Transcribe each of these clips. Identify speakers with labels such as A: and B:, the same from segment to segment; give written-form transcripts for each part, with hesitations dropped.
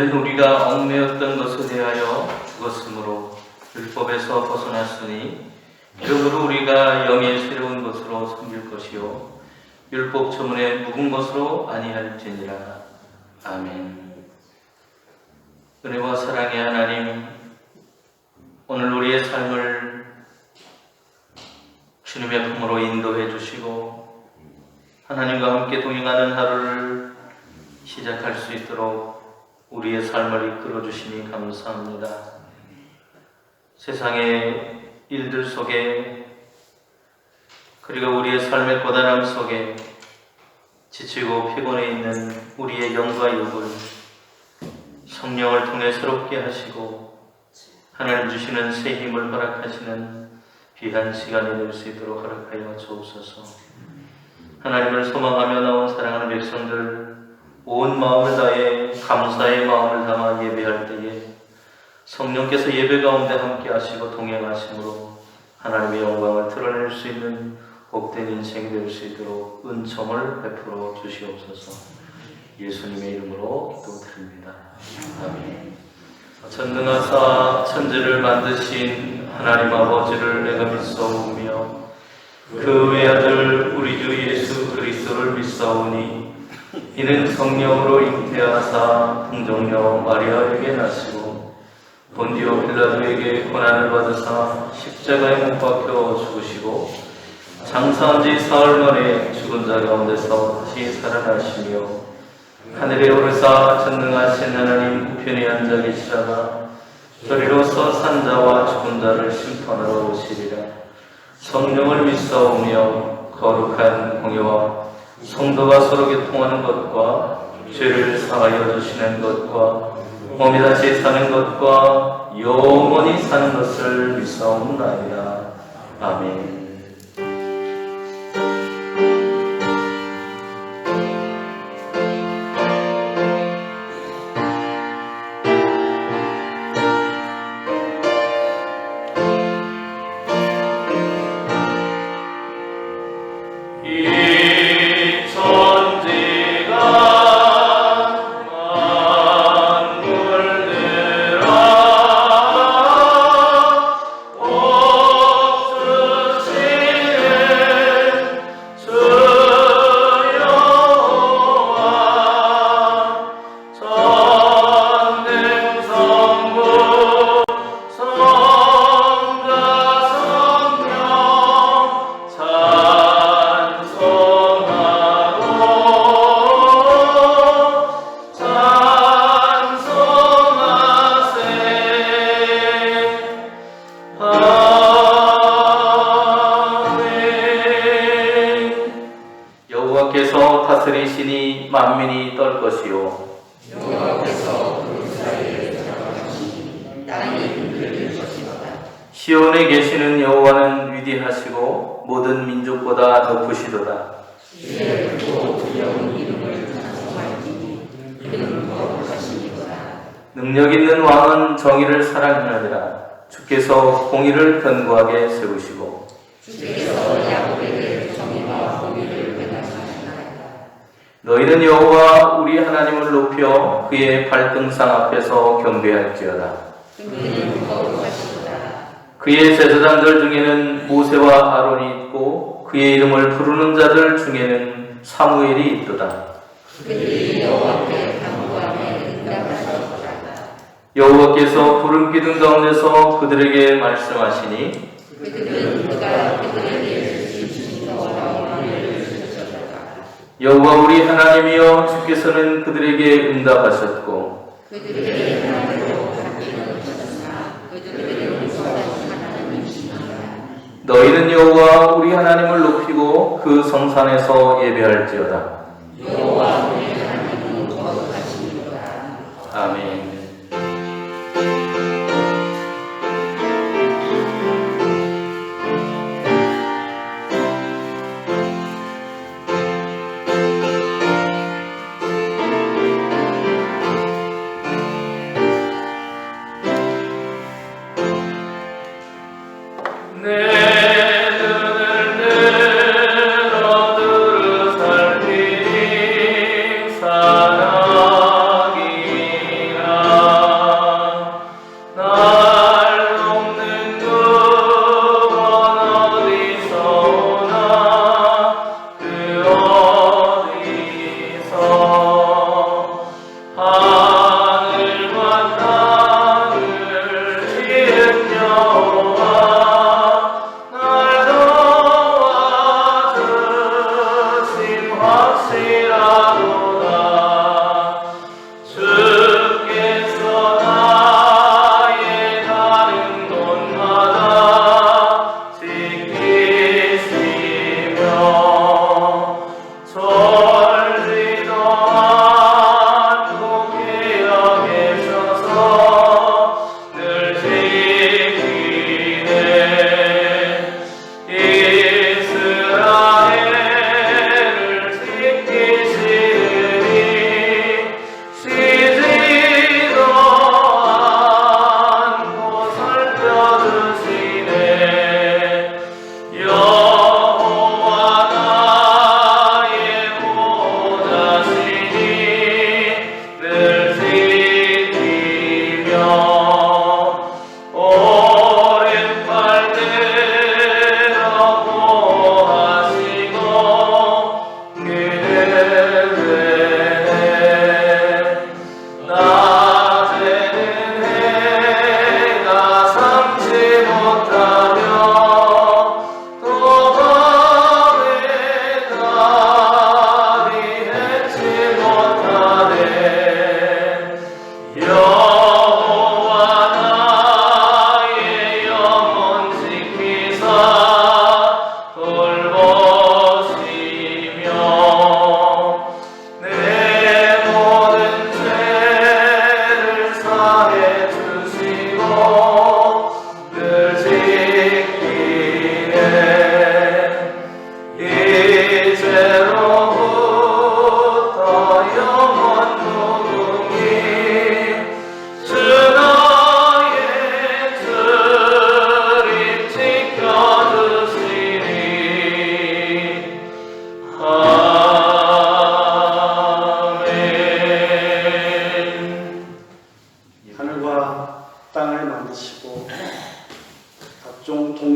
A: 이제는 우리가 얽매였던 것에 대하여 죽었으므로 율법에서 벗어났으니 이러므로 우리가 영의 새로운 것으로 섬길 것이요 율법 조문에 묵은 것으로 아니할지니라. 아멘. 은혜와 사랑의 하나님, 오늘 우리의 삶을 주님의 품으로 인도해 주시고 하나님과 함께 동행하는 하루를 시작할 수 있도록 우리의 삶을 이끌어 주시니 감사합니다. 세상의 일들 속에 그리고 우리의 삶의 고단함 속에 지치고 피곤해 있는 우리의 영과 육을 성령을 통해 새롭게 하시고 하나님 주시는 새 힘을 허락하시는 귀한 시간이 될 수 있도록 허락하여 주옵소서. 하나님을 소망하며 나온 사랑하는 백성들 온 마음을 다해 감사의 마음을 담아 예배할 때에 성령께서 예배 가운데 함께 하시고 동행하심으로 하나님의 영광을 드러낼 수 있는 복된 인생이 될 수 있도록 은총을 베풀어 주시옵소서. 예수님의 이름으로 기도드립니다. 아멘. 전능하사 천지를 만드신 하나님 아버지를 내가 믿사오며 그 외아들 우리 주 예수 그리스도를 믿사오니 이는 성령으로 잉태하사 풍정녀 마리아에게 나시고 본디오 빌라도에게 고난을 받으사 십자가에 못 박혀 죽으시고 장사한 지 사흘 만에 죽은 자 가운데서 다시 살아나시며 하늘에 오르사 전능하신 하나님 우편에 앉아 계시다가 저리로서 산자와 죽은 자를 심판하러 오시리라. 성령을 믿사오며 거룩한 공예와 성도가 서로 교통하는 것과 죄를 사하여 주시는 것과 몸이 다시 사는 것과 영원히 사는 것을 믿사옵나이다. 아멘. 여호와께서 다스리시니 만민이 떨 것이요
B: 여호와께서 그 사이에 들어가시니 땅이 흔들릴 것이로다.
A: 시온에 계시는 여호와는 위대하시고 모든 민족보다 높으시도다.
B: 주의 크고 두려운 이름을 찬송하리니 이는 거룩하시니로다.
A: 능력 있는 왕은 정의를 사랑하느니라. 주께서 공의를 견고하게 세우시고
B: 주께서 야곱에게 정의와 공의를 배당하시나이다.
A: 너희는 여호와 우리 하나님을 높여 그의 발등상 앞에서 경배할지어다.
B: 그는 거룩하시도다.
A: 그의 제사장들 중에는 모세와 아론이 있고 그의 이름을 부르는 자들 중에는 사무엘이 있도다.
B: 그들이 여호와께 간구하며 응답하시도다.
A: 여호와께서 구름 기둥 가운데서 그들에게 말씀하시니
B: 그들은 그가 그들에게 주신 영광을 주셨도다.
A: 여호와 우리 하나님이여 주께서는 그들에게 응답하셨고
B: 그들에게 하나님으로 받기는 하셨으나 그들에게 용서하는 하나님이시니라.
A: 너희는 여호와 우리 하나님을 높이고 그 성산에서 예배할지어다.
B: 여호와 우리 하나님은 거룩하시니로다.
A: 아멘. 내 눈을 들어 두루 살피니 사랑이라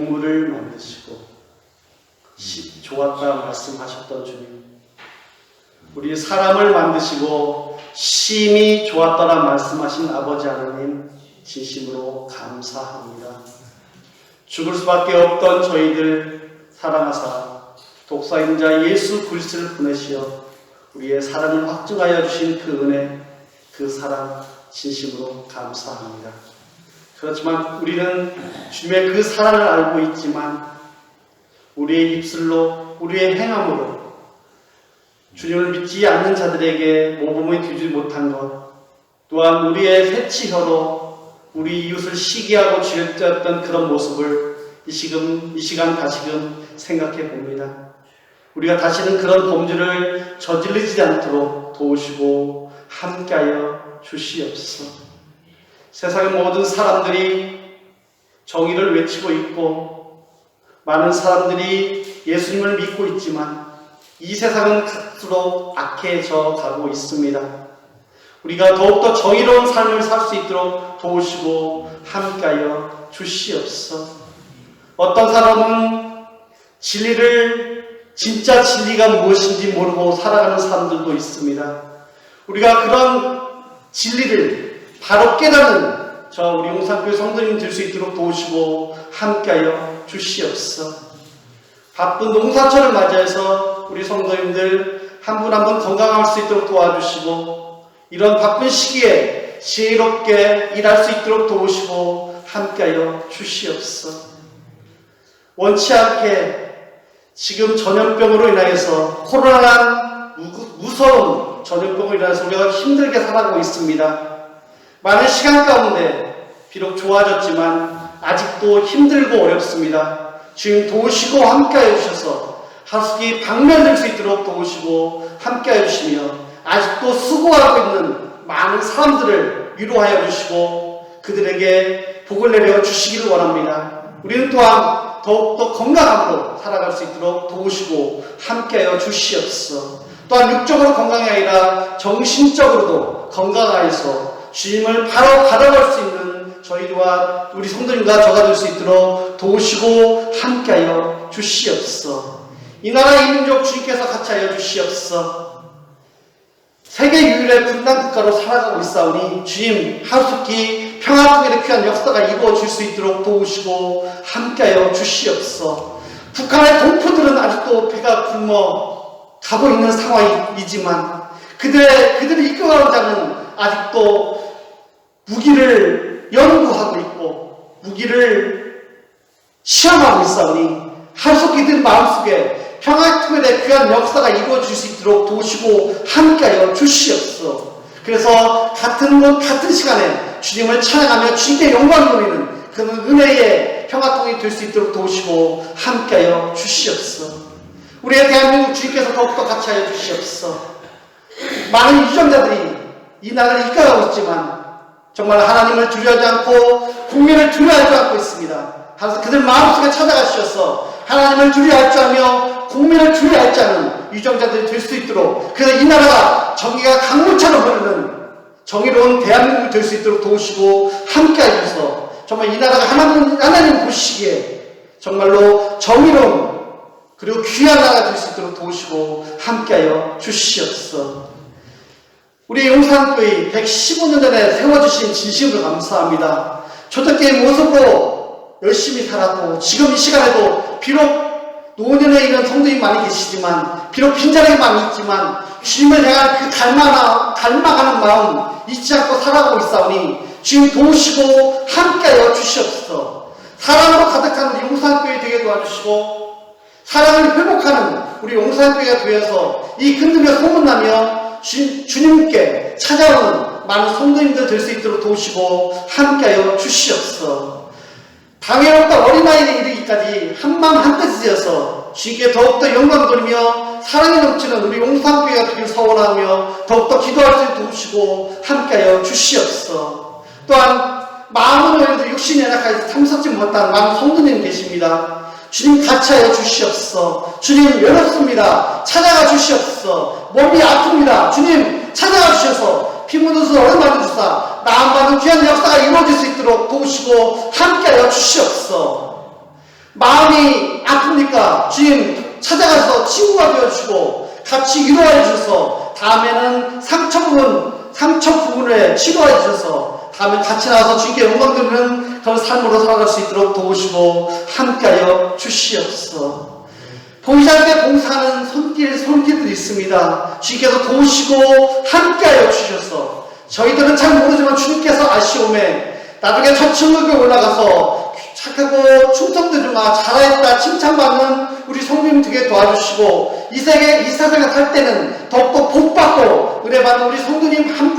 C: 동물을 만드시고 좋았다 말씀하셨던 주님, 우리 사람을 만드시고 심히 좋았다라 말씀하신 아버지 하나님, 진심으로 감사합니다. 죽을 수밖에 없던 저희들 사랑하사 독사인자 예수 그리스도를 보내시어 우리의 사랑을 확증하여 주신 그 은혜, 그 사랑 진심으로 감사합니다. 그렇지만 우리는 주님의 그 사랑을 알고 있지만 우리의 입술로, 우리의 행함으로 주님을 믿지 않는 자들에게 모범을 뒤지 못한 것, 또한 우리의 새치혀로 우리 이웃을 시기하고 쥐어짰던 그런 모습을 이 시간 다시금 생각해 봅니다. 우리가 다시는 그런 범죄를 저지르지 않도록 도우시고 함께하여 주시옵소서. 세상의 모든 사람들이 정의를 외치고 있고 많은 사람들이 예수님을 믿고 있지만 이 세상은 갈수록 악해져 가고 있습니다. 우리가 더욱더 정의로운 삶을 살 수 있도록 도우시고 함께하여 주시옵소서. 어떤 사람은 진짜 진리가 무엇인지 모르고 살아가는 사람들도 있습니다. 우리가 그런 진리를 바로 깨닫는 우리 용산교회 성도님 될 수 있도록 도우시고 함께하여 주시옵소서. 바쁜 농사철을 맞이해서 우리 성도님들 한 분 한 분 건강할 수 있도록 도와주시고 이런 바쁜 시기에 지혜롭게 일할 수 있도록 도우시고 함께하여 주시옵소서. 원치 않게 지금 전염병으로 인하여서 코로나란 무서운 전염병으로 인해서 우리가 힘들게 살아가고 있습니다. 많은 시간 가운데 비록 좋아졌지만 아직도 힘들고 어렵습니다. 주님 도우시고 함께하여 주셔서 하루속히 방면될 수 있도록 도우시고 함께하여 주시며 아직도 수고하고 있는 많은 사람들을 위로하여 주시고 그들에게 복을 내려 주시기를 원합니다. 우리는 또한 더욱더 건강함으로 살아갈 수 있도록 도우시고 함께하여 주시옵소서. 또한 육적으로 건강이 아니라 정신적으로도 건강하여서 주님을 바로 바라볼 수 있는 저희와 우리 성도님과 저가 될 수 있도록 도우시고 함께하여 주시옵소서. 이 나라 이 민족 주님께서 같이 하여 주시옵소서. 세계 유일의 분단 국가로 살아가고 있사오니 주님 하루속히 평화통일의 귀한 역사가 이루어질 수 있도록 도우시고 함께하여 주시옵소서. 북한의 동포들은 아직도 배가 굶어 가고 있는 상황이지만 그들을 이끌어가는 자는 아직도 무기를 연구하고 있고 무기를 시험하고 있사오니 하루속히 그들 마음속에 평화통일의 귀한 역사가 이루어질 수 있도록 도우시고 함께하여 주시옵소서. 그래서 같은 곳 같은 시간에 주님을 찬양하며 주님께 영광을 돌리는 그런 은혜의 평화통일이 될 수 있도록 도우시고 함께하여 주시옵소서. 우리의 대한민국 주님께서 더욱더 같이 하여 주시옵소서. 많은 유정자들이 이 나라를 이끌어가고 있지만 정말 하나님을 두려워하지 않고 국민을 두려워하지 않고 있습니다. 그래서 그들 마음속에 찾아가셔서 하나님을 두려워할 줄 알며 국민을 두려워할 줄 아는 유정자들이 될 수 있도록 그래서 이 나라가 정의가 강물처럼 흐르는 정의로운 대한민국이 될 수 있도록 도우시고 함께 하셔서 정말 이 나라가 하나님 보시기에 정말로 정의로운 그리고 귀한 나라가 될 수 있도록 도우시고 함께하여 주시옵소서. 우리 용산교회 115년 전에 세워주신 진심으로 감사합니다. 초대교회 모습으로 열심히 살았고 지금 이 시간에도 비록 노년에 있는 성도님 많이 계시지만 비록 빈자리가 많이 있지만 주님을 향한 그 닮아가는 마음 잊지 않고 살아가고 있사오니 주님 도우시고 함께하여 주시옵소서. 사랑으로 가득한 우리 용산교회 되게 도와주시고 사랑을 회복하는 우리 용산교회가 되어서 이 근들에 소문나며 주님께 찾아오는 많은 성도님들 될 수 있도록 도우시고 함께하여 주시옵소서. 당해롭다 어린아이에 이르기까지 한마음 한뜻이어서 주님께 더욱더 영광 돌리며 사랑이 넘치는 우리 용산교회가 되길 소원하며 더욱더 기도할 수 있도록 도우시고 함께하여 주시옵소서. 또한 마음은 오해도 육신이 연약하여서 참석지 못한 많은 성도님 계십니다. 주님 같이 하여 주시옵소서. 주님 외롭습니다. 찾아가 주시옵소서. 몸이 아픕니다. 주님 찾아가 주셔서 피 묻은 수 얼마나 주사 나음받는 귀한 역사가 이루어질 수 있도록 도우시고 함께하여 주시옵소서. 마음이 아픕니까? 주님 찾아가서 친구가 되어주시고 같이 위로해 주셔서 다음에는 상처 부분을 치료해 주셔서 다음에 같이 나와서 주님께 영광 드리는 그런 삶으로 살아갈 수 있도록 도우시고 함께하여 주시옵소서. 보이지 않게 봉사하는 손길들이 있습니다. 주님께서 도우시고 함께하여 주셔서 저희들은 잘 모르지만 주님께서 아시오매 나중에 천천국에 올라가서 착하고 충성되지마 잘했다 칭찬받는 우리 성도님 되게 도와주시고 이 세상에 살 때는 더욱더 복받고 은혜받는 우리 성도님 한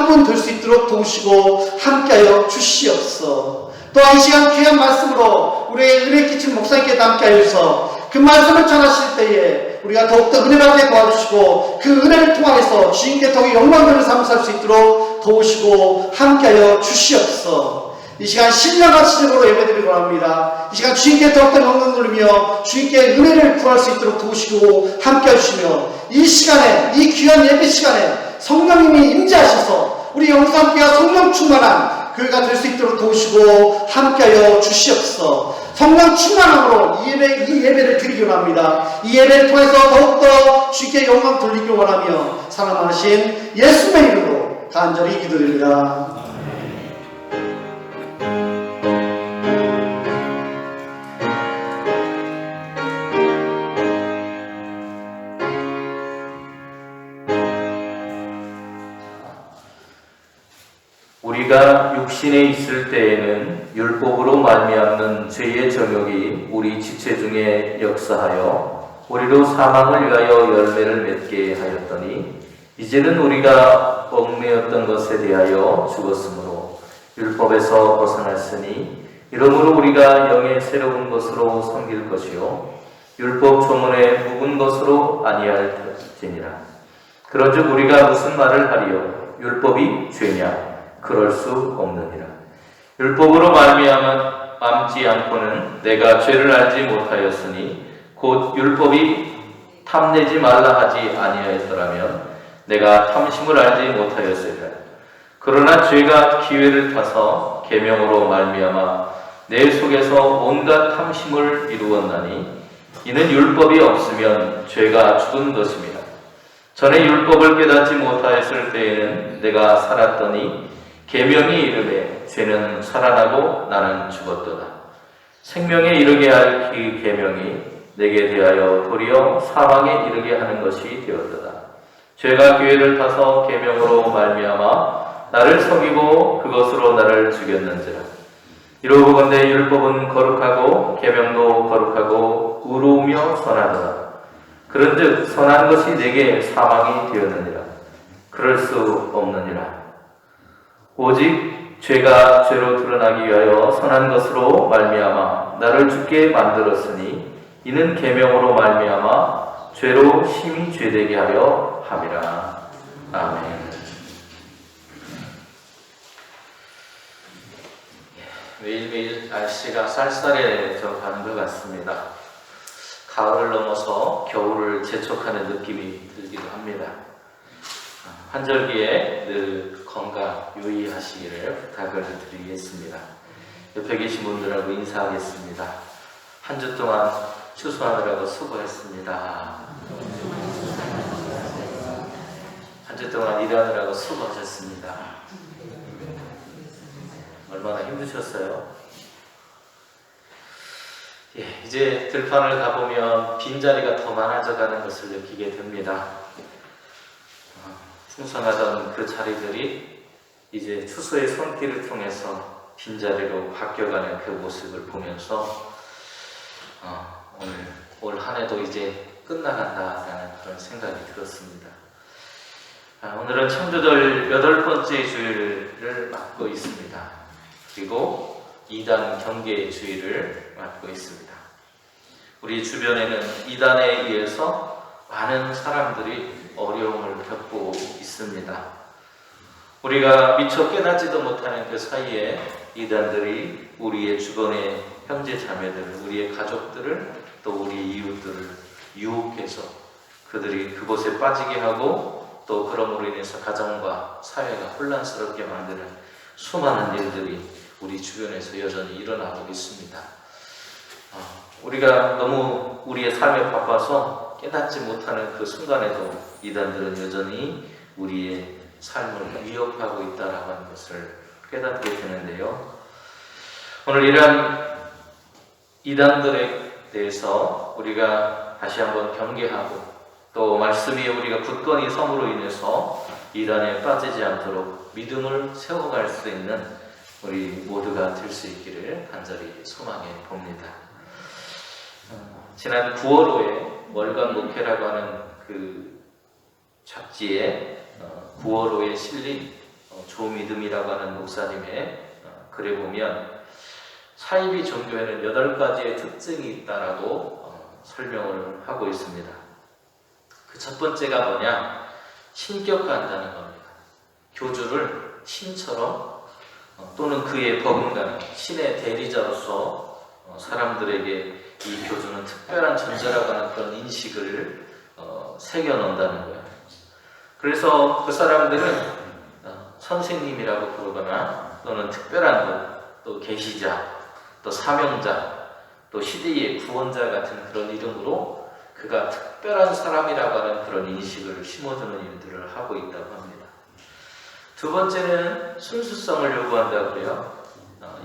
C: 분 될 수 있도록 도우시고 함께하여 주시옵소서. 또한 이 시간 귀한 말씀으로 우리의 은혜 끼친 목사님께 함께하여 주셔서 그 말씀을 전하실 때에 우리가 더욱더 은혜받게 도와주시고 그 은혜를 통해서 주님께 더욱 영광되는 삶을 살 수 있도록 도우시고 함께하여 주시옵소서. 이 시간 신령한 시즌으로 예배드리고 합니다. 이 시간 주님께 더욱더 영광 돌리며 주님께 은혜를 구할 수 있도록 도우시고 함께 해주시며 이 시간에 이 귀한 예배 시간에 성령님이 임재하셔서 우리 영상교회가 성령 충만한 교회가 될 수 있도록 도우시고 함께하여 주시옵소서. 성령 충만함으로 이 예배를 드리기 원합니다. 이 예배를 통해서 더욱더 주님께 영광 돌리기 원하며 사랑 많으신 예수님의 이름으로 간절히 기도드립니다.
A: 우리가 육신에 있을 때에는 율법으로 말미암는 죄의 정욕이 우리 지체 중에 역사하여 우리로 사망을 위하여 열매를 맺게 하였더니 이제는 우리가 얽매였던 것에 대하여 죽었으므로 율법에서 벗어났으니 이러므로 우리가 영의 새로운 것으로 섬길 것이요 율법 조문에 묵은 것으로 아니할지니라. 그런즉 우리가 무슨 말을 하리요? 율법이 죄냐? 그럴 수 없느니라. 율법으로 말미암지 않고는 내가 죄를 알지 못하였으니 곧 율법이 탐내지 말라 하지 아니하였더라면 내가 탐심을 알지 못하였으리라. 그러나 죄가 기회를 타서 계명으로 말미암아 내 속에서 온갖 탐심을 이루었나니 이는 율법이 없으면 죄가 죽은 것입니다. 전에 율법을 깨닫지 못하였을 때에는 내가 살았더니 계명이 이르되 죄는 살아나고 나는 죽었도다. 생명에 이르게 할 그 계명이 내게 대하여 도리어 사망에 이르게 하는 것이 되었도다. 죄가 기회를 타서 계명으로 말미암아 나를 속이고 그것으로 나를 죽였는지라. 이러고건대 율법은 거룩하고 계명도 거룩하고 의로우며 선하도다. 그런즉 선한 것이 내게 사망이 되었느니라. 그럴 수 없느니라. 오직 죄가 죄로 드러나기 위하여 선한 것으로 말미암아 나를 죽게 만들었으니 이는 계명으로 말미암아 죄로 심히 죄되게 하려 함이라. 아멘. 매일매일 날씨가 쌀쌀해져 가는 것 같습니다. 가을을 넘어서 겨울을 재촉하는 느낌이 들기도 합니다. 환절기에 늘 건강 유의하시기를 부탁을 드리겠습니다. 옆에 계신 분들하고 인사하겠습니다. 한 주 동안 추수하느라고 수고했습니다. 한 주 동안 일하느라고 수고하셨습니다. 얼마나 힘드셨어요? 이제 들판을 가보면 빈자리가 더 많아져가는 것을 느끼게 됩니다. 풍성하던 그 자리들이 이제 추수의 손길을 통해서 빈자리로 바뀌어가는 그 모습을 보면서 올 한 해도 이제 끝나간다라는 그런 생각이 들었습니다. 오늘은 청주들 8번째 주일을 맞고 있습니다. 그리고 2단 경계 주일을 맞고 있습니다. 우리 주변에는 이단에 의해서 많은 사람들이 어려움을 겪고 있습니다. 우리가 미처 깨닫지도 못하는 그 사이에 이단들이 우리의 주변의 형제 자매들, 우리의 가족들을 또 우리 이웃들을 유혹해서 그들이 그곳에 빠지게 하고 또 그럼으로 인해서 가정과 사회가 혼란스럽게 만드는 수많은 일들이 우리 주변에서 여전히 일어나고 있습니다. 우리가 너무 우리의 삶에 바빠서 깨닫지 못하는 그 순간에도 이단들은 여전히 우리의 삶을 위협하고 있다라고 하는 것을 깨닫게 되는데요. 오늘 이러한 이단들에 대해서 우리가 다시 한번 경계하고 또 말씀이 우리가 굳건히 섬으로 인해서 이단에 빠지지 않도록 믿음을 세워갈 수 있는 우리 모두가 될 수 있기를 간절히 소망해 봅니다. 지난 9월호에 월간 목회라고 하는 그 잡지에 9월호에 실린 조믿음이라고 하는 목사님의 글에 보면 사이비 종교에는 8가지의 특징이 있다라고 설명을 하고 있습니다. 그 첫 번째가 뭐냐? 신격화한다는 겁니다. 교주를 신처럼 또는 그의 버금가는 신의 대리자로서 사람들에게 이 교주는 특별한 존재라고 하는 그런 인식을 새겨놓는다는 거예요. 그래서 그 사람들은 선생님이라고 부르거나 또는 특별한 분, 또 계시자, 또 사명자, 또 시대의 구원자 같은 그런 이름으로 그가 특별한 사람이라고 하는 그런 인식을 심어주는 일들을 하고 있다고 합니다. 두 번째는 순수성을 요구한다고 그래요.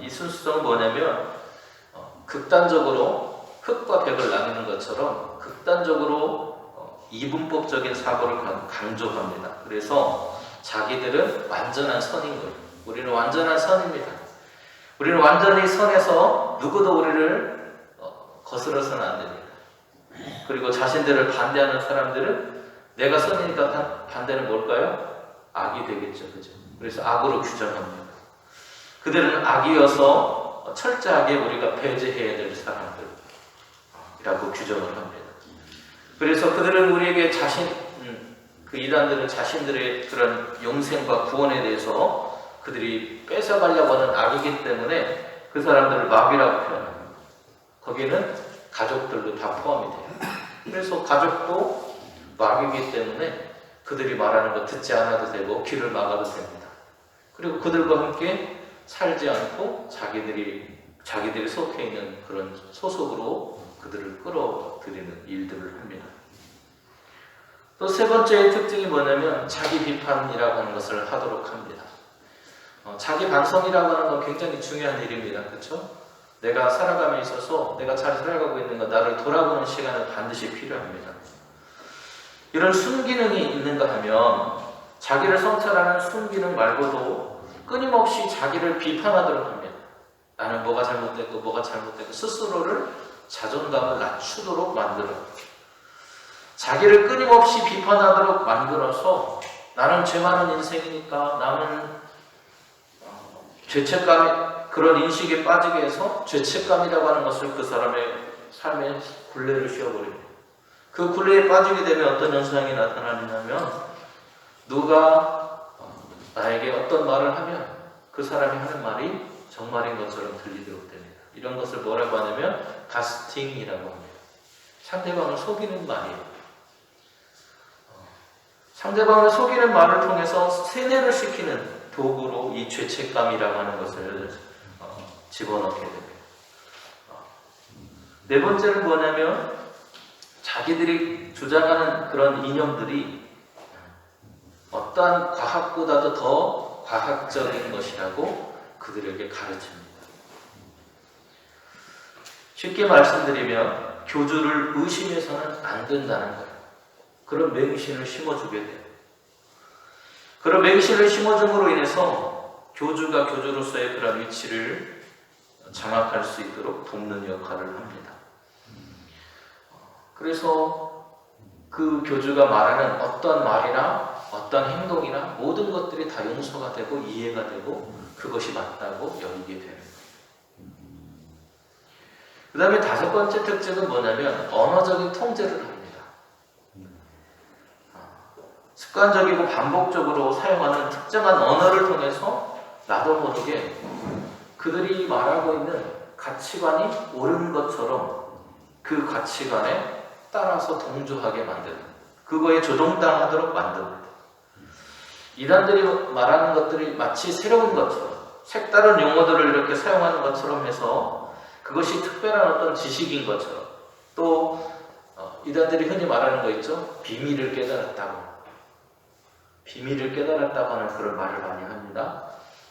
A: 이 순수성은 뭐냐면 극단적으로 흑과 백을 나누는 것처럼 극단적으로 이분법적인 사고를 강조합니다. 그래서 자기들은 완전한 선인 거예요. 우리는 완전한 선입니다. 우리는 완전히 선해서 누구도 우리를 거스러서는 안 됩니다. 그리고 자신들을 반대하는 사람들은 내가 선이니까 반대는 뭘까요? 악이 되겠죠. 그죠? 그래서 악으로 규정합니다. 그들은 악이어서 철저하게 우리가 배제해야 될 사람들이라고 규정을 합니다. 그래서 그들은 우리에게 그 이단들은 자신들의 그런 영생과 구원에 대해서 그들이 뺏어가려고 하는 악이기 때문에 그 사람들을 마귀라고 표현합니다. 거기는 가족들도 다 포함이 돼요. 그래서 가족도 마귀이기 때문에 그들이 말하는 거 듣지 않아도 되고 귀를 막아도 됩니다. 그리고 그들과 함께 살지 않고 자기들이 속해 있는 그런 소속으로 그들을 끌어들이는 일들을 합니다. 또 세 번째의 특징이 뭐냐면 자기 비판이라고 하는 것을 하도록 합니다. 자기 반성이라고 하는 건 굉장히 중요한 일입니다. 그렇죠? 내가 살아감에 있어서 내가 잘 살아가고 있는 것, 나를 돌아보는 시간은 반드시 필요합니다. 이런 순기능이 있는가 하면 자기를 성찰하는 순기능 말고도 끊임없이 자기를 비판하도록 합니다. 나는 뭐가 잘못됐고 스스로를 자존감을 낮추도록 만들어요. 자기를 끊임없이 비판하도록 만들어서 나는 죄 많은 인생이니까 나는 그런 인식에 빠지게 해서 죄책감이라고 하는 것을 그 사람의 삶에 굴레를 씌워버립니다. 그 굴레에 빠지게 되면 어떤 현상이 나타나냐면 누가 나에게 어떤 말을 하면 그 사람이 하는 말이 정말인 것처럼 들리도록 됩니다. 이런 것을 뭐라고 하냐면 가스팅이라고 합니다. 상대방을 속이는 말이에요. 상대방을 속이는 말을 통해서 세뇌를 시키는 도구로 이 죄책감이라고 하는 것을 집어넣게 됩니다. 네 번째는 뭐냐면 자기들이 주장하는 그런 이념들이 어떠한 과학보다도 더 과학적인 것이라고 그들에게 가르칩니다. 쉽게 말씀드리면 교주를 의심해서는 안 된다는 거예요. 그런 맹신을 심어주게 돼요. 그런 맹신을 심어줌으로 인해서 교주가 교주로서의 그런 위치를 장악할 수 있도록 돕는 역할을 합니다. 그래서 그 교주가 말하는 어떤 말이나 어떤 행동이나 모든 것들이 다 용서가 되고 이해가 되고 그것이 맞다고 여기게 되는 거예요. 그 다음에 다섯 번째 특징은 뭐냐면 언어적인 통제를 합니다. 습관적이고 반복적으로 사용하는 특정한 언어를 통해서 나도 모르게 그들이 말하고 있는 가치관이 옳은 것처럼 그 가치관에 따라서 동조하게 만드는, 그거에 조종당하도록 만듭니다. 이단들이 말하는 것들이 마치 새로운 것처럼 색다른 용어들을 이렇게 사용하는 것처럼 해서 그 그것이 특별한 어떤 지식인 것처럼 또 이단들이 흔히 말하는 거 있죠? 비밀을 깨달았다고. 비밀을 깨달았다고 하는 그런 말을 많이 합니다.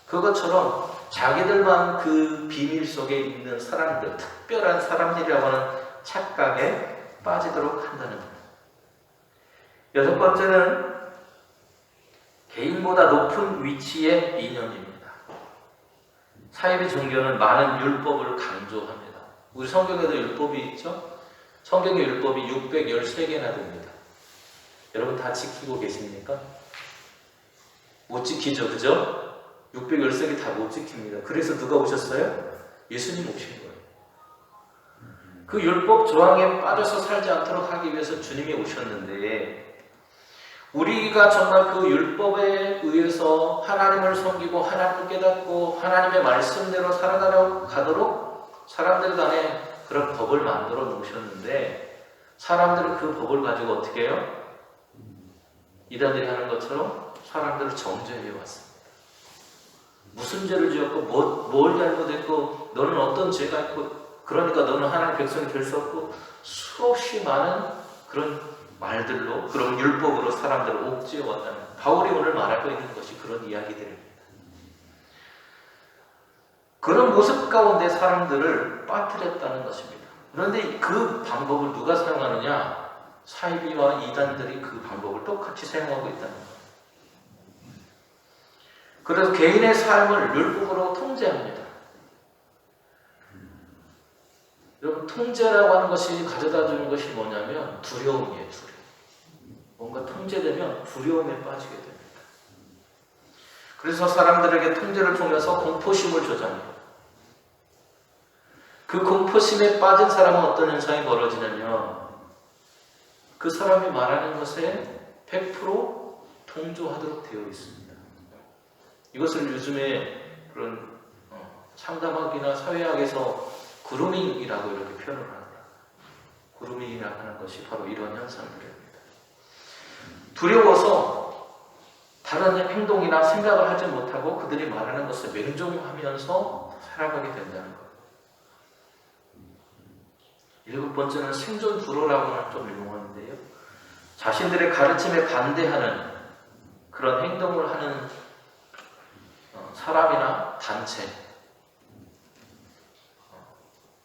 A: 그것처럼 자기들만 그 비밀 속에 있는 사람들, 특별한 사람들이라고 하는 착각에 빠지도록 한다는 거예요. 여섯 번째는 개인보다 높은 위치의 이념입니다. 사이비 종교는 많은 율법을 강조합니다. 우리 성경에도 율법이 있죠? 성경의 율법이 613개나 됩니다. 여러분 다 지키고 계십니까? 못 지키죠, 그죠? 613개 다 못 지킵니다. 그래서 누가 오셨어요? 예수님 오신 거예요. 그 율법 조항에 빠져서 살지 않도록 하기 위해서 주님이 오셨는데 우리가 정말 그 율법에 의해서 하나님을 섬기고 하나님을 깨닫고 하나님의 말씀대로 살아가도록 사람들 간에 그런 법을 만들어 놓으셨는데 사람들은 그 법을 가지고 어떻게 해요? 이단들이 하는 것처럼 사람들을 정죄해 왔습니다. 무슨 죄를 지었고 뭘 잘못했고 너는 어떤 죄가 있고 그러니까 너는 하나님 백성이 될 수 없고 수없이 많은 그런 말들로 그런 율법으로 사람들을 옥죄어 왔다는 바울이 오늘 말하고 있는 것이 그런 이야기들입니다. 그런 모습 가운데 사람들을 빠뜨렸다는 것입니다. 그런데 그 방법을 누가 사용하느냐? 사이비와 이단들이 그 방법을 똑같이 사용하고 있다는 거예요. 그래서 개인의 삶을 율법으로 통제합니다. 여러분 통제라고 하는 것이 가져다 주는 것이 뭐냐면 두려움이에요. 두려움. 뭔가 통제되면 두려움에 빠지게 됩니다. 그래서 사람들에게 통제를 통해서 공포심을 조장해요. 그 공포심에 빠진 사람은 어떤 현상이 벌어지냐면 그 사람이 말하는 것에 100% 동조하도록 되어 있습니다. 이것을 요즘에 그런 상담학이나 사회학에서 그루밍이라고 이렇게 표현을 합니다. 그루밍이라고 하는 것이 바로 이런 현상들입니다. 두려워서 다른 행동이나 생각을 하지 못하고 그들이 말하는 것을 맹종하면서 살아가게 된다는 것. 일곱 번째는 생존 불허라고 하는 좀 유명한데요. 자신들의 가르침에 반대하는 그런 행동을 하는 사람이나 단체,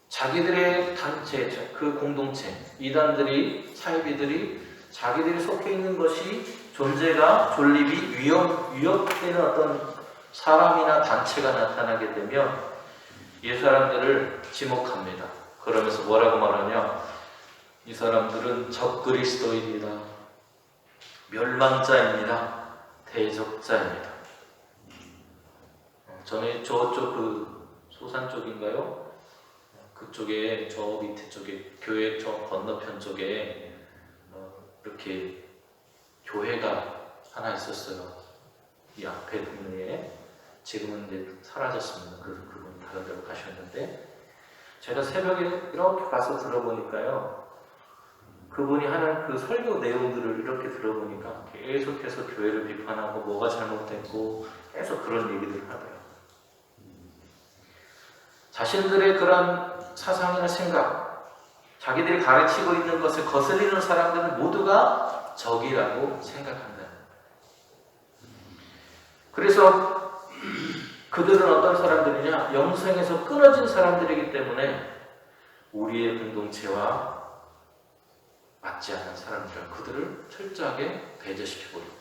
A: 자기들의 단체, 그 공동체, 이단들이, 사이비들이 자기들이 속해 있는 것이 존재가 존립이 위협되는 어떤 사람이나 단체가 나타나게 되면 이 사람들을 지목합니다. 그러면서 뭐라고 말하냐? 이 사람들은 적그리스도입니다. 멸망자입니다. 대적자입니다. 전에 저쪽 그 소산 쪽인가요? 그쪽에 저 밑에 쪽에 교회 저 건너편 쪽에 이렇게 교회가 하나 있었어요. 이 앞에 동네에. 지금은 이제 사라졌습니다. 그래서 그분 다른 데로 가셨는데 제가 새벽에 이렇게 가서 들어보니까요. 그분이 하는 그 설교 내용들을 이렇게 들어보니까 계속해서 교회를 비판하고 뭐가 잘못됐고 계속 그런 얘기들을 하더라고요. 자신들의 그런 사상이나 생각, 자기들이 가르치고 있는 것을 거스리는 사람들은 모두가 적이라고 생각한다. 그래서 그들은 어떤 사람들이냐? 영생에서 끊어진 사람들이기 때문에 우리의 공동체와 맞지 않는 사람들, 그들을 철저하게 배제시켜버립니다.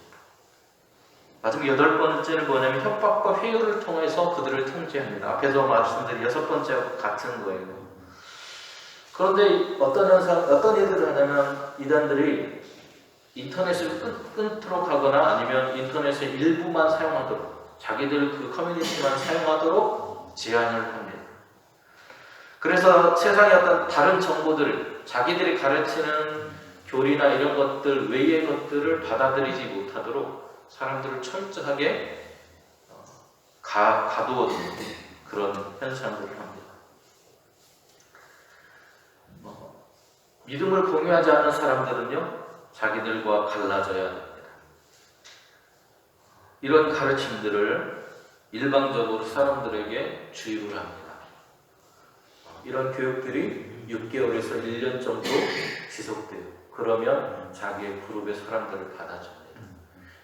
A: 마지막 여덟 번째는 뭐냐면 협박과 회유를 통해서 그들을 통제합니다. 앞에서 말씀드린 여섯 번째와 같은 거예요. 그런데 어떤 일들을 하냐면 이단들이 인터넷을 끊도록 하거나 아니면 인터넷의 일부만 사용하도록 자기들 그 커뮤니티만 사용하도록 제한을 합니다. 그래서 세상의 어떤 다른 정보들, 자기들이 가르치는 교리나 이런 것들 외의 것들을 받아들이지 못하도록 사람들을 철저하게 가두어두는 그런 현상들을 합니다. 믿음을 공유하지 않는 사람들은요, 자기들과 갈라져야 합니다. 이런 가르침들을 일방적으로 사람들에게 주입을 합니다. 이런 교육들이 6개월에서 1년 정도 지속돼요. 그러면 자기의 그룹의 사람들을 받아줍니다.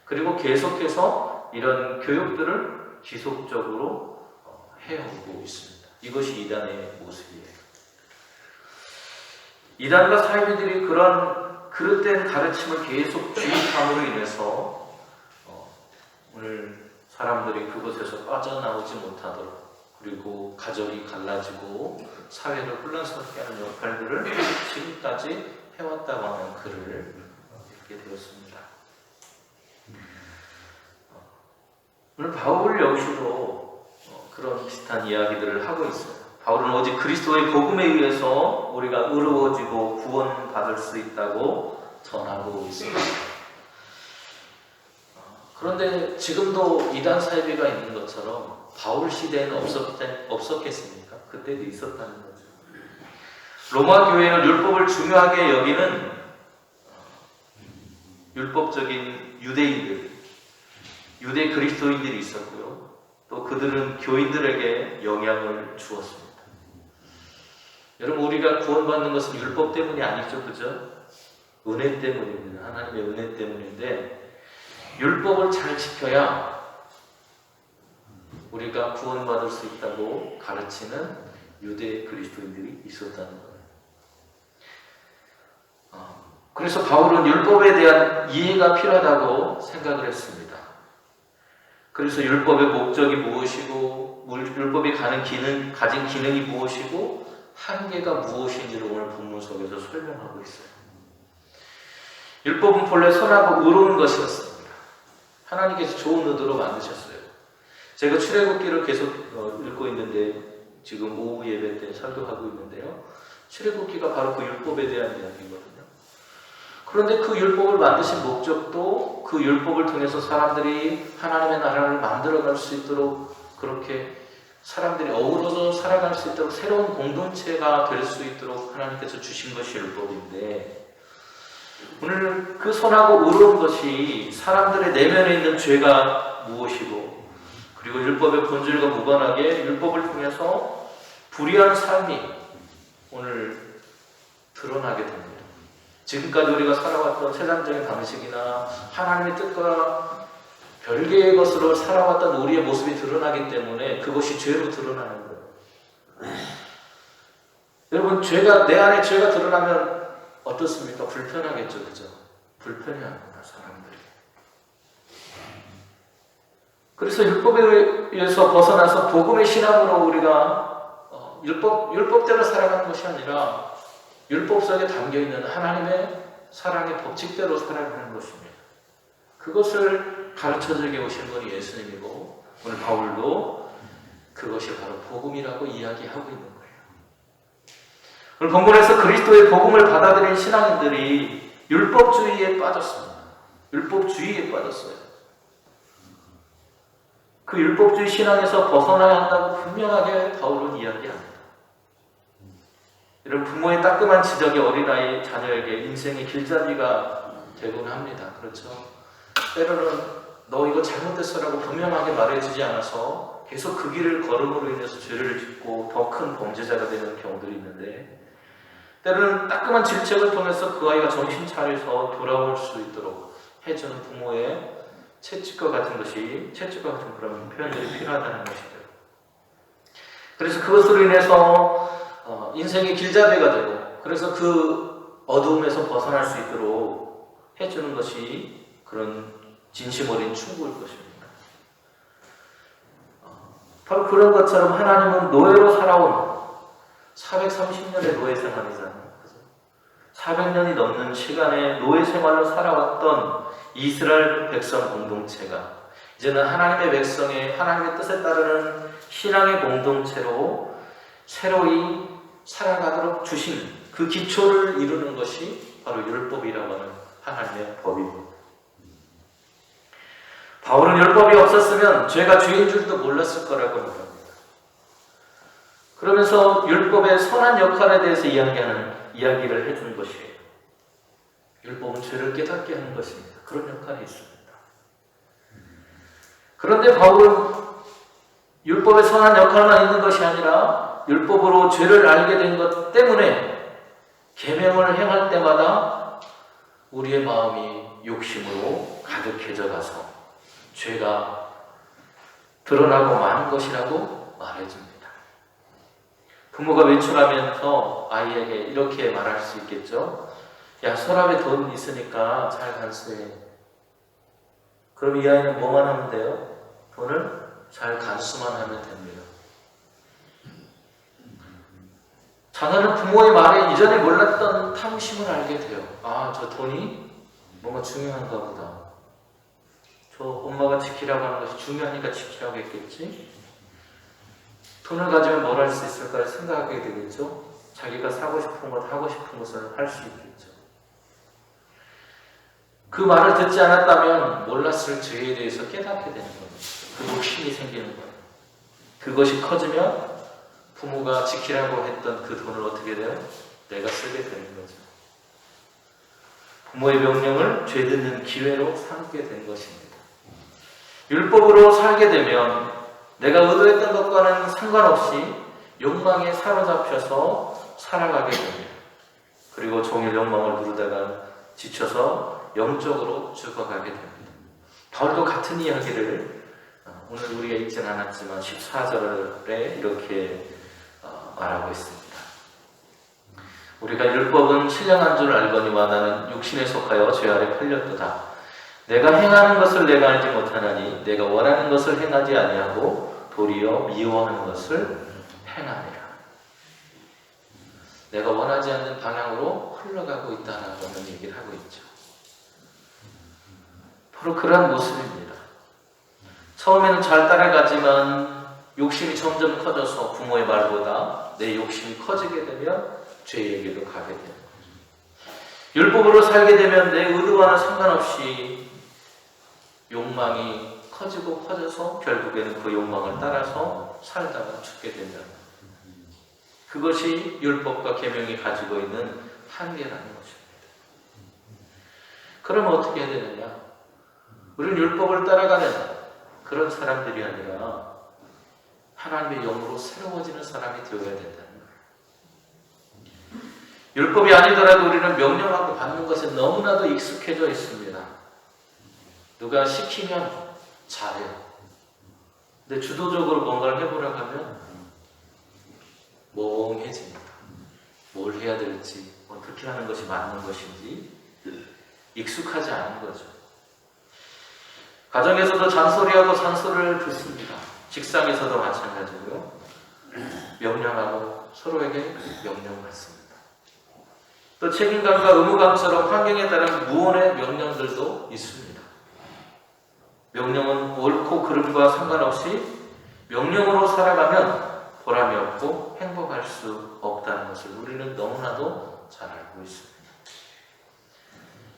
A: 그리고 계속해서 이런 교육들을 지속적으로 해오고 있습니다. 이것이 이단의 모습이에요. 이단과 사이비들이 그런 그릇된 가르침을 계속 주입함으로 인해서 오늘 사람들이 그곳에서 빠져나오지 못하도록, 그리고 가정이 갈라지고 사회를 혼란스럽게 하는 역할들을 지금까지 해왔다고 하는 글을 읽게 되었습니다. 오늘 바울 역시도 그런 비슷한 이야기들을 하고 있어요. 바울은 오직 그리스도의 복음에 의해서 우리가 의로워지고 구원받을 수 있다고 전하고 있습니다. 그런데 지금도 이단 사이비가 있는 것처럼 바울 시대에는 없었겠습니까? 그때도 있었다는 거죠. 로마 교회는 율법을 중요하게 여기는 율법적인 유대인들, 유대 그리스도인들이 있었고요. 또 그들은 교인들에게 영향을 주었습니다. 여러분, 우리가 구원받는 것은 율법 때문이 아니죠, 그죠? 은혜 때문입니다. 하나님의 은혜 때문인데, 율법을 잘 지켜야 우리가 구원받을 수 있다고 가르치는 유대 그리스도인들이 있었다는 거예요. 그래서 바울은 율법에 대한 이해가 필요하다고 생각을 했습니다. 그래서 율법의 목적이 무엇이고, 율법이 가진 기능이 무엇이고, 한계가 무엇인지를 오늘 본문 속에서 설명하고 있어요. 율법은 본래 선하고 의로운 것이었습니다. 하나님께서 좋은 의도로 만드셨어요. 제가 출애굽기를 계속 읽고 있는데, 지금 오후 예배 때 설교하고 있는데요. 출애굽기가 바로 그 율법에 대한 이야기거든요. 그런데 그 율법을 만드신 목적도 그 율법을 통해서 사람들이 하나님의 나라를 만들어갈 수 있도록, 그렇게 사람들이 어우러져 살아갈 수 있도록, 새로운 공동체가 될 수 있도록 하나님께서 주신 것이 율법인데, 오늘 그 선하고 의로운 것이 사람들의 내면에 있는 죄가 무엇이고, 그리고 율법의 본질과 무관하게 율법을 통해서 불의한 삶이 오늘 드러나게 됩니다. 지금까지 우리가 살아왔던 세상적인 방식이나 하나님의 뜻과 별개의 것으로 살아왔던 우리의 모습이 드러나기 때문에 그것이 죄로 드러나는 거예요. 여러분, 내 안에 죄가 드러나면 어떻습니까? 불편하겠죠, 그죠? 불편해합니다, 사람들이. 그래서 율법에 의해서 벗어나서 복음의 신앙으로 우리가 율법대로 살아가는 것이 아니라 율법 속에 담겨있는 하나님의 사랑의 법칙대로 살아가는 것입니다. 그것을 가르쳐주게 오신 분이 예수님이고, 오늘 바울도 그것이 바로 복음이라고 이야기하고 있는 거예요. 오늘 본문에서 그리스도의 복음을 받아들인 신앙인들이 율법주의에 빠졌습니다. 율법주의에 빠졌어요. 그 율법주의 신앙에서 벗어나야 한다고 분명하게 바울은 이야기합니다. 이런 부모의 따끔한 지적이 어린아이 자녀에게 인생의 길잡이가 되곤 합니다. 그렇죠? 때로는 너 이거 잘못했어라고 분명하게 말해주지 않아서 계속 그 길을 걸음으로 인해서 죄를 짓고 더 큰 범죄자가 되는 경우들이 있는데, 때로는 따끔한 질책을 통해서 그 아이가 정신 차려서 돌아올 수 있도록 해주는 부모의 채찍과 같은 그런 표현들이 필요하다는 것이죠. 그래서 그것으로 인해서 인생의 길잡이가 되고, 그래서 그 어두움에서 벗어날 수 있도록 해주는 것이 그런 진심 어린 충고일 것입니다. 바로 그런 것처럼 하나님은 노예로 살아온 430년의 노예 생활이잖아요. 400년이 넘는 시간의 노예 생활로 살아왔던 이스라엘 백성 공동체가 이제는 하나님의 백성의 하나님의 뜻에 따르는 신앙의 공동체로 새로이 살아가도록 주신 그 기초를 이루는 것이 바로 율법이라고 하는 하나님의 법입니다. 바울은 율법이 없었으면 죄가 죄인 줄도 몰랐을 거라고 말합니다. 그러면서 율법의 선한 역할에 대해서 이야기를 해준 것이에요. 율법은 죄를 깨닫게 하는 것입니다. 그런 역할이 있습니다. 그런데 바울은 율법의 선한 역할만 있는 것이 아니라 율법으로 죄를 알게 된 것 때문에 계명을 행할 때마다 우리의 마음이 욕심으로 가득해져 가서 죄가 드러나고 마는 것이라고 말해줍니다. 부모가 외출하면서 아이에게 이렇게 말할 수 있겠죠. 야, 서랍에 돈 있으니까 잘 간수해. 그럼 이 아이는 뭐만 하면 돼요? 돈을 잘 간수만 하면 됩니다. 자녀는 부모의 말에 이전에 몰랐던 탐심을 알게 돼요. 아, 저 돈이 뭔가 중요한가 보다. 저 엄마가 지키라고 하는 것이 중요하니까 지키라고 했겠지? 돈을 가지면 뭘 할 수 있을까 생각하게 되겠죠? 자기가 사고 싶은 것, 하고 싶은 것을 할 수 있겠죠. 그 말을 듣지 않았다면 몰랐을 죄에 대해서 깨닫게 되는 거예요. 그 욕심이 생기는 거예요. 그것이 커지면 부모가 지키라고 했던 그 돈을 어떻게 돼요? 내가 쓰게 되는 거죠. 부모의 명령을 죄 짓는 기회로 삼게 된 것입니다. 율법으로 살게 되면 내가 의도했던 것과는 상관없이 욕망에 사로잡혀서 살아가게 됩니다. 그리고 종일 욕망을 누르다가 지쳐서 영적으로 죽어가게 됩니다. 바울도 같은 이야기를 오늘 우리가 읽지는 않았지만 14절에 이렇게 말하고 있습니다. 우리가 율법은 신령한 줄 알거니와 나는 육신에 속하여 죄 아래 팔렸도다. 내가 행하는 것을 내가 알지 못하나니 내가 원하는 것을 행하지 아니하고 도리어 미워하는 것을 행하니라. 내가 원하지 않는 방향으로 흘러가고 있다는 얘기를 하고 있죠. 바로 그러한 모습입니다. 처음에는 잘 따라가지만 욕심이 점점 커져서 부모의 말보다 내 욕심이 커지게 되면 죄에게도 가게 되는 거죠. 율법으로 살게 되면 내 의도와는 상관없이 욕망이 커지고 커져서 결국에는 그 욕망을 따라서 살다가 죽게 된다는 거예요. 그것이 율법과 계명이 가지고 있는 한계라는 것입니다. 그러면 어떻게 해야 되느냐? 우리는 율법을 따라가는 그런 사람들이 아니라 하나님의 영으로 새로워지는 사람이 되어야 된다는 거예요. 율법이 아니더라도 우리는 명령하고 받는 것에 너무나도 익숙해져 있습니다. 누가 시키면 잘해요. 근데 주도적으로 뭔가를 해보려고 하면 멍해집니다. 뭘 해야 될지, 어떻게 하는 것이 맞는 것인지 익숙하지 않은 거죠. 가정에서도 잔소리하고 잔소리를 듣습니다. 직장에서도 마찬가지고요. 명령하고 서로에게 명령받습니다. 또 책임감과 의무감처럼 환경에 따른 무언의 명령들도 있습니다. 명령은 옳고 그름과 상관없이 명령으로 살아가면 보람이 없고 행복할 수 없다는 것을 우리는 너무나도 잘 알고 있습니다.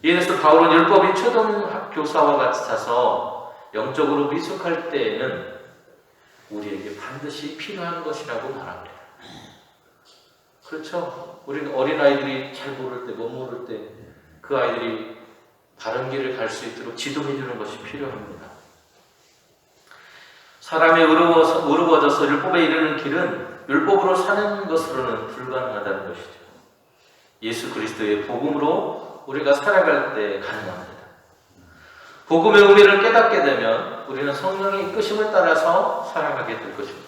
A: 이에 대해서 바울은 율법이 초등교사와 같이 차서 영적으로 미숙할 때에는 우리에게 반드시 필요한 것이라고 말합니다. 그렇죠? 우리는 어린아이들이 잘 모를 때, 못 모를 때 그 아이들이 바른 길을 갈 수 있도록 지도해 주는 것이 필요합니다. 사람이 의로워져서 율법에 이르는 길은 율법으로 사는 것으로는 불가능하다는 것이죠. 예수 그리스도의 복음으로 우리가 살아갈 때 가능합니다. 복음의 의미를 깨닫게 되면 우리는 성령의 이끄심을 따라서 살아가게 될 것입니다.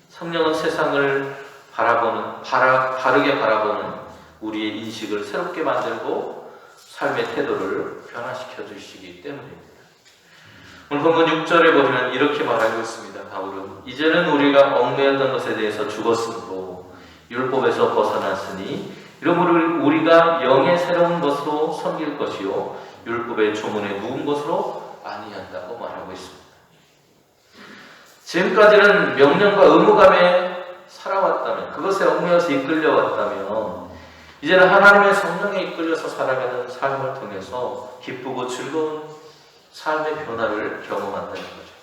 A: 성령은 세상을 바르게 바라보는 우리의 인식을 새롭게 만들고 삶의 태도를 변화시켜 주시기 때문입니다. 오늘 본문 6절에 보면 이렇게 말하고 있습니다. 바울은 이제는 우리가 얽매였던 것에 대해서 죽었으므로 율법에서 벗어났으니 이러므로 우리가 영의 새로운 것으로 섬길 것이요 율법의 조문에 누운 것으로 아니한다고 말하고 있습니다. 지금까지는 명령과 의무감에 살아왔다면, 그것에 얽매여서 이끌려왔다면 이제는 하나님의 성령에 이끌려서 살아가는 삶을 통해서 기쁘고 즐거운 삶의 변화를 경험한다는 거죠.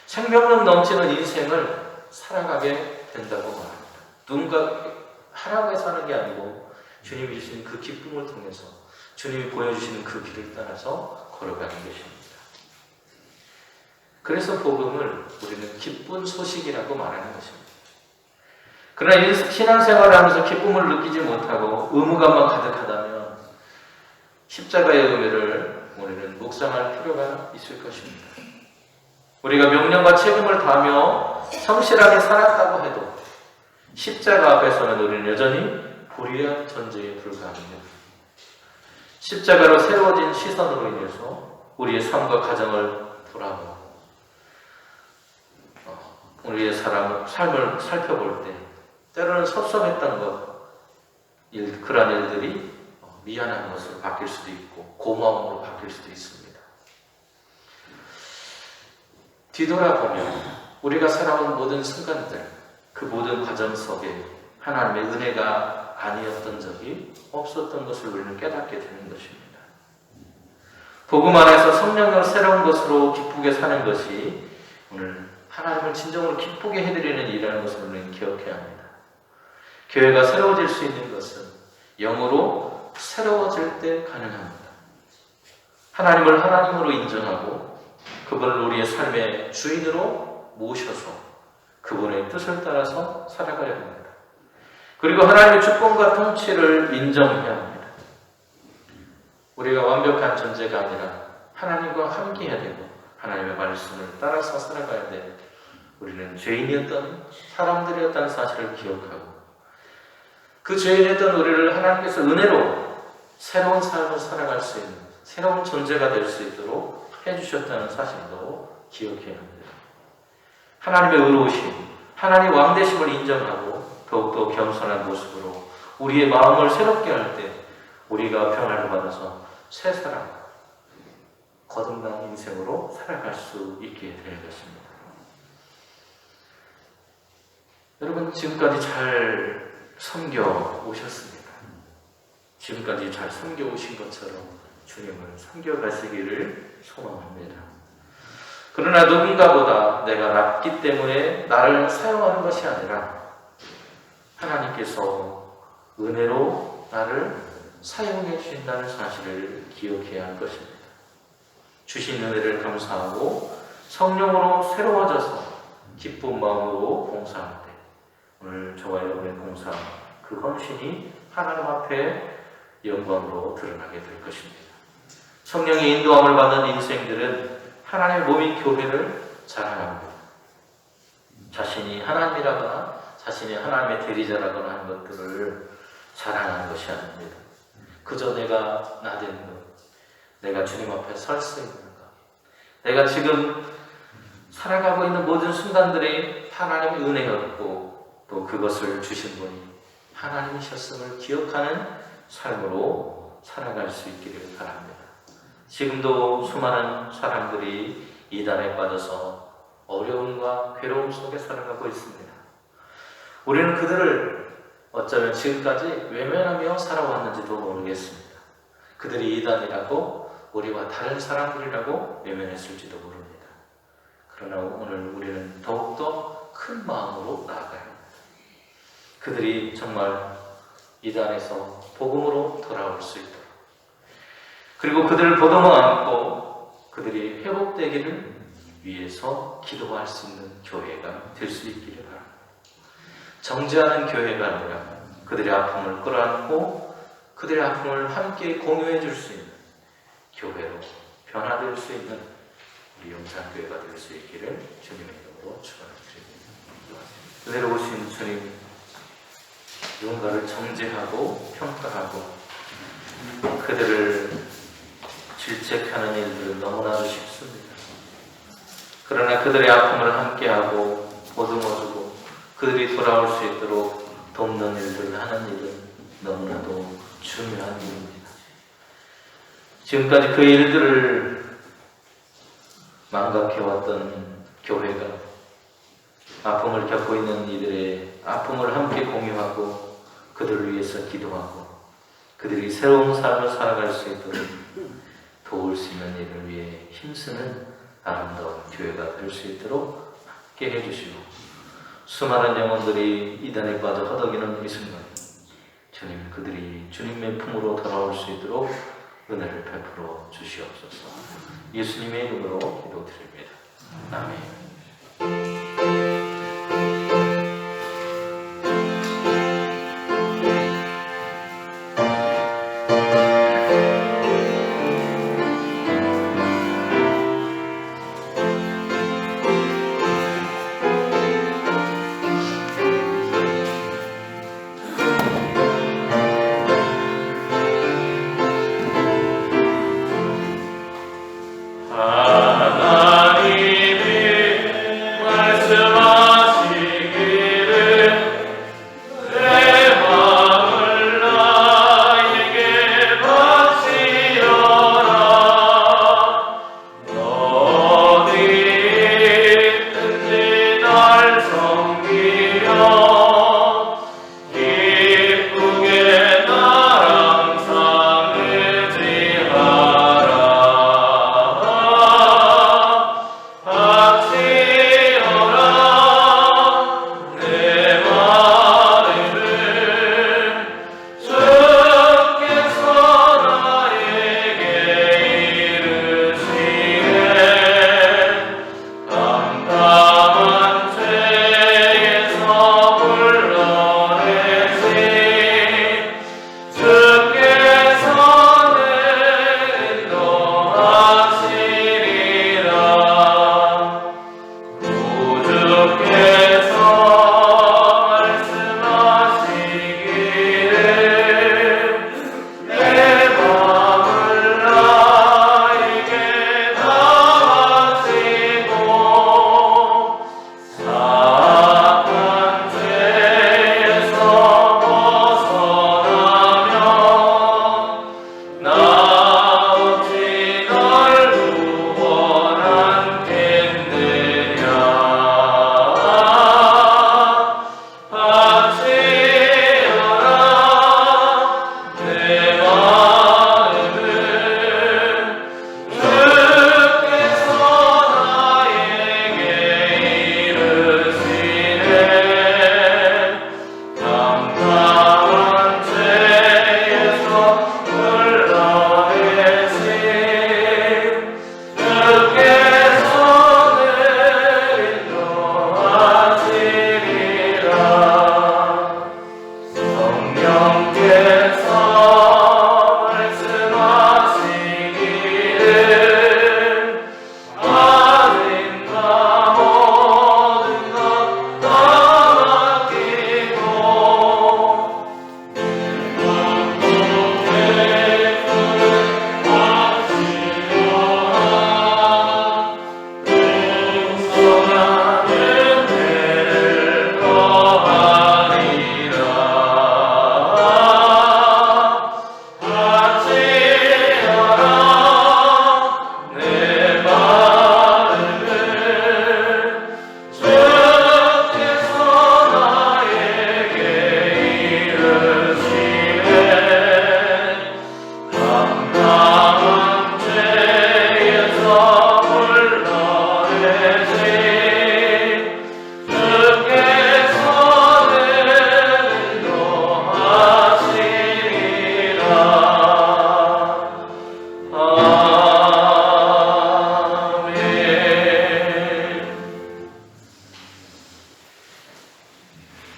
A: 생명력 넘치는 인생을 살아가게 된다고 말합니다. 누군가 하라고 해서 하는 게 아니고 주님이 주신 그 기쁨을 통해서 주님이 보여주시는 그 길을 따라서 걸어가는 것입니다. 그래서 복음을 우리는 기쁜 소식이라고 말하는 것입니다. 그러나 신앙생활을 하면서 기쁨을 느끼지 못하고 의무감만 가득하다면 십자가의 의미를 우리는 묵상할 필요가 있을 것입니다. 우리가 명령과 책임을 다하며 성실하게 살았다고 해도 십자가 앞에서는 우리는 여전히 불의한 존재에 불과합니다. 십자가로 새로워진 시선으로 인해서 우리의 삶과 가정을 돌아보고 우리의 삶을 살펴볼 때 때로는 섭섭했던 그러한 일들이 미안한 것으로 바뀔 수도 있고 고마움으로 바뀔 수도 있습니다. 뒤돌아보면 우리가 살아온 모든 순간들, 그 모든 과정 속에 하나님의 은혜가 아니었던 적이 없었던 것을 우리는 깨닫게 되는 것입니다. 복음 안에서 성령을 새로운 것으로 기쁘게 사는 것이 오늘 하나님을 진정으로 기쁘게 해드리는 일이라는 것을 우리는 기억해야 합니다. 교회가 새로워질 수 있는 것은 영으로 새로워질 때 가능합니다. 하나님을 하나님으로 인정하고 그분을 우리의 삶의 주인으로 모셔서 그분의 뜻을 따라서 살아가야 합니다. 그리고 하나님의 주권과 통치를 인정해야 합니다. 우리가 완벽한 존재가 아니라 하나님과 함께해야 되고 하나님의 말씀을 따라서 살아가야 돼. 우리는 죄인이었던 사람들이었다는 사실을 기억하고 그 죄인이었던 우리를 하나님께서 은혜로 새로운 삶을 살아갈 수 있는 새로운 존재가 될 수 있도록 해주셨다는 사실도 기억해야 합니다. 하나님의 의로우심, 하나님의 왕되심을 인정하고 더욱더 겸손한 모습으로 우리의 마음을 새롭게 할 때 우리가 평안을 받아서 새 사람, 거듭난 인생으로 살아갈 수 있게 될 것입니다. 여러분 지금까지 잘 섬겨 오셨습니다. 지금까지 잘 섬겨 오신 것처럼 주님을 섬겨 가시기를 소망합니다. 그러나 누군가보다 내가 낫기 때문에 나를 사용하는 것이 아니라 하나님께서 은혜로 나를 사용해 주신다는 사실을 기억해야 할 것입니다. 주신 은혜를 감사하고 성령으로 새로워져서 기쁜 마음으로 봉사할 때 오늘 저와 여러분의 봉사, 그 헌신이 하나님 앞에 영광으로 드러나게 될 것입니다. 성령의 인도함을 받는 인생들은 하나님의 몸인 교회를 자랑합니다. 자신이 하나님이라거나 자신이 하나님의 대리자라거나 하는 것들을 자랑하는 것이 아닙니다. 그저 내가 나되는 것, 내가 주님 앞에 설 수 있는 것, 내가 지금 살아가고 있는 모든 순간들이 하나님의 은혜였고 또 그것을 주신 분이 하나님이셨음을 기억하는 삶으로 살아갈 수 있기를 바랍니다. 지금도 수많은 사람들이 이단에 빠져서 어려움과 괴로움 속에 살아가고 있습니다. 우리는 그들을 어쩌면 지금까지 외면하며 살아왔는지도 모르겠습니다. 그들이 이단이라고 우리와 다른 사람들이라고 외면했을지도 모릅니다. 그러나 오늘 우리는 더욱더 큰 마음으로 나아가야 합니다. 그들이 정말 이단에서 복음으로 돌아올 수 있도록 그리고 그들을 보듬어 안고 그들이 회복되기를 위해서 기도할 수 있는 교회가 될 수 있기를 바랍니다. 정죄하는 교회가 아니라 그들의 아픔을 끌어안고 그들의 아픔을 함께 공유해 줄 수 있는 교회로 변화될 수 있는 우리 용산교회가 될 수 있기를 주님의 이름으로 축원드립니다. 은혜로우신 주님, 누군가를 정죄하고 평가하고 그들을 질책하는 일들은 너무나도 쉽습니다. 그러나 그들의 아픔을 함께하고 보듬어주고 그들이 돌아올 수 있도록 돕는 일들을 하는 일은 너무나도 중요한 일입니다. 지금까지 그 일들을 망각해왔던 교회가 아픔을 겪고 있는 이들의 아픔을 함께 공유하고 그들을 위해서 기도하고 그들이 새로운 삶을 살아갈 수 있도록 도울 수 있는 일을 위해 힘쓰는 아름다운 교회가 될 수 있도록 함께 해주시고 수많은 영혼들이 이단에 빠져 허덕이는 이 순간 주님 그들이 주님의 품으로 돌아올 수 있도록 은혜를 베풀어 주시옵소서. 예수님의 이름으로 기도드립니다. 아멘.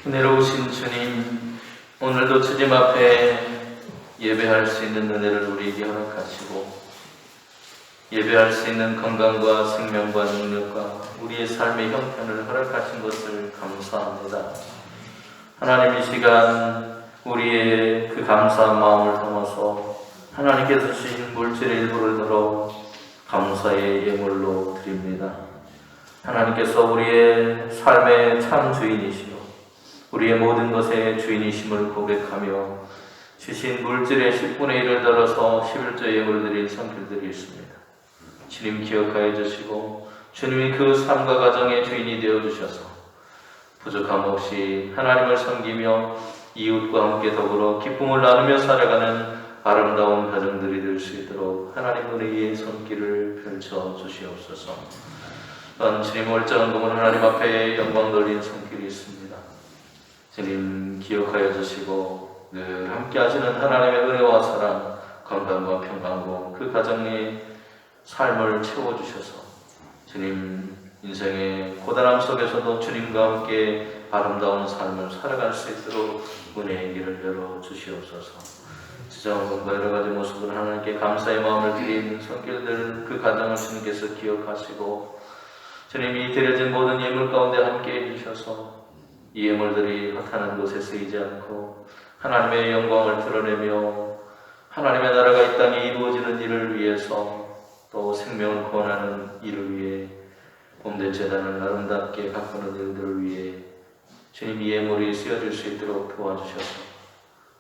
A: 은혜로우신 주님, 오늘도 주님 앞에 예배할 수 있는 은혜를 우리에게 허락하시고 예배할 수 있는 건강과 생명과 능력과 우리의 삶의 형편을 허락하신 것을 감사합니다. 하나님, 이 시간 우리의 그 감사한 마음을 담아서 하나님께서 주신 물질의 일부를 들어 감사의 예물로 드립니다. 하나님께서 우리의 삶의 참 주인이시요 우리의 모든 것의 주인이심을 고백하며 주신 물질의 10분의 1을 들어서 11조 예물을 드린 성길들이 있습니다. 주님 기억하여 주시고 주님이 그 삶과 가정의 주인이 되어주셔서 부족함 없이 하나님을 섬기며 이웃과 함께 더불어 기쁨을 나누며 살아가는 아름다운 가정들이 될 수 있도록 하나님 은혜의 손길을 펼쳐 주시옵소서. 또한 주님 멀쩡한 검은 하나님 앞에 영광 돌린 손길이 있습니다. 주님 기억하여 주시고 늘 함께 하시는 하나님의 은혜와 사랑, 건강과 평강과 그 가정의 삶을 채워주셔서 주님 인생의 고단함 속에서도 주님과 함께 아름다운 삶을 살아갈 수 있도록 은혜의 길을 열어주시옵소서. 지정과 여러 가지 모습을 하나님께 감사의 마음을 드린 손길들 그 가정을 주님께서 기억하시고 주님이 드려진 모든 예물 가운데 함께 해주셔서 이 예물들이 허탄한 곳에 쓰이지 않고 하나님의 영광을 드러내며 하나님의 나라가 이 땅에 이루어지는 일을 위해서 또 생명을 구원하는 일을 위해 몸된 재단을 아름답게 가꾸는 일들을 위해 주님 이 예물이 쓰여질 수 있도록 도와주셔서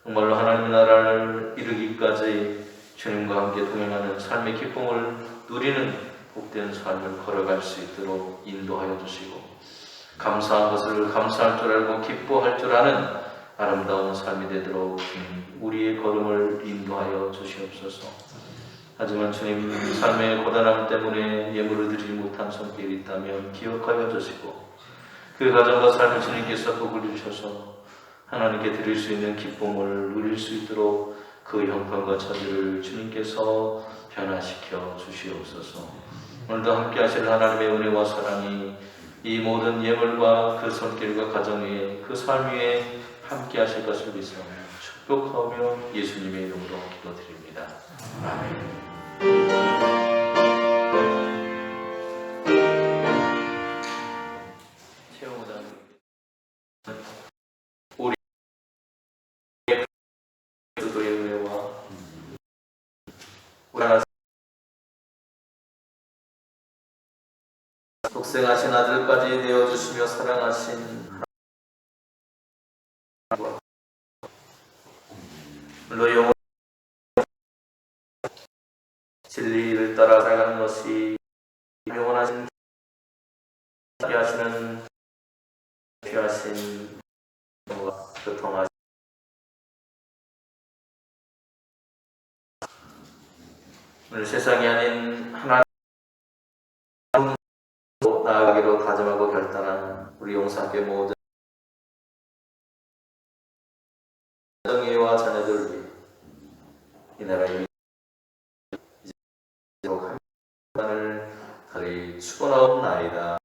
A: 정말로 하나님의 나라를 이루기까지 주님과 함께 동행하는 삶의 기쁨을 누리는 복된 삶을 걸어갈 수 있도록 인도하여 주시고 감사한 것을 감사할 줄 알고 기뻐할 줄 아는 아름다운 삶이 되도록 우리의 걸음을 인도하여 주시옵소서. 하지만 주님 삶의 고단함 때문에 예물을 드리지 못한 손길이 있다면 기억하여 주시고 그 가정과 삶을 주님께서 복을 주셔서 하나님께 드릴 수 있는 기쁨을 누릴 수 있도록 그 형편과 처지를 주님께서 변화시켜 주시옵소서. 오늘도 함께 하실 하나님의 은혜와 사랑이 이 모든 예물과 그 손길과 가정의 그 삶 위에 함께 하실 것을 믿사오며 축복하며 예수님의 이름으로 기도드립니다. 아멘. 독생하신 아들까지 내어주시며 사랑하신 물론 영원 진리를 따라 살아가는 것이 영원하신 하시는 귀하신 교통하신 오늘 세상이 아닌 하나님 나아가기로 다짐하고 결단한 우리 용사께 모든 가정의와 자녀들 위해 이 나라의 이제 한을 다리 축원하옵나이다.